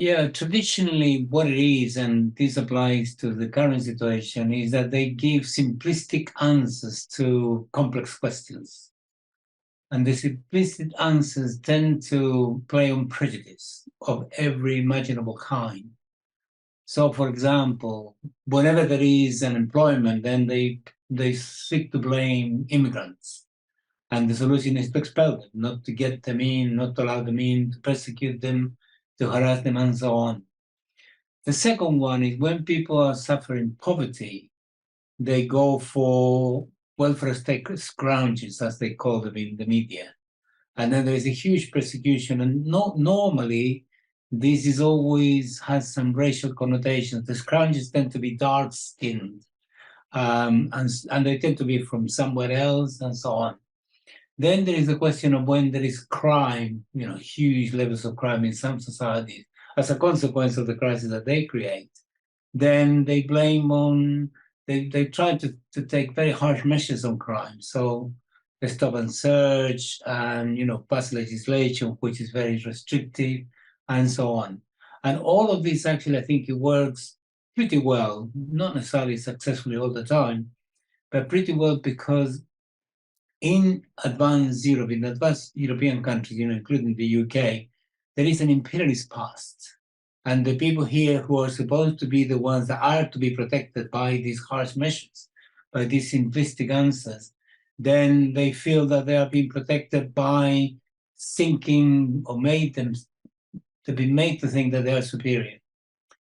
Yeah, traditionally what it is, and this applies to the current situation, is that they give simplistic answers to complex questions. And the simplistic answers tend to play on prejudice of every imaginable kind. So, for example, whenever there is unemployment, then they seek to blame immigrants. And the solution is to expel them, not to get them in, not to allow them in, to persecute them, to harass them, and so on. The second one is when people are suffering poverty, they go for welfare state scrounges, as they call them in the media. And then there is a huge persecution. And normally, this is always has some racial connotations. The scrounges tend to be dark-skinned, and they tend to be from somewhere else, and so on. Then there is the question of when there is crime, huge levels of crime in some societies as a consequence of the crisis that they create. Then they blame on, they try to take very harsh measures on crime. So they stop and search and, pass legislation, which is very restrictive, and so on. And all of this actually, I think it works pretty well, not necessarily successfully all the time, but pretty well because in advanced European countries, including the UK, there is an imperialist past. And the people here who are supposed to be the ones that are to be protected by these harsh measures, by these simplistic answers, then they feel that they are being protected by thinking or made them to be made to think that they are superior.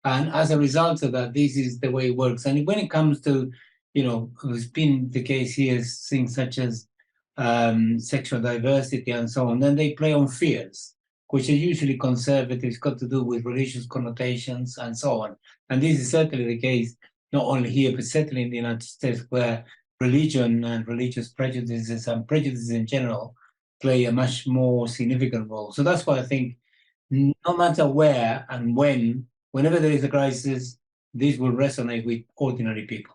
And as a result of that, this is the way it works. And when it comes to, it's been the case here, things such as sexual diversity and so on, then they play on fears, which are usually conservative, it's got to do with religious connotations and so on. And this is certainly the case, not only here, but certainly in the United States, where religion and religious prejudices and prejudices in general play a much more significant role. So that's why I think no matter where and whenever there is a crisis, this will resonate with ordinary people.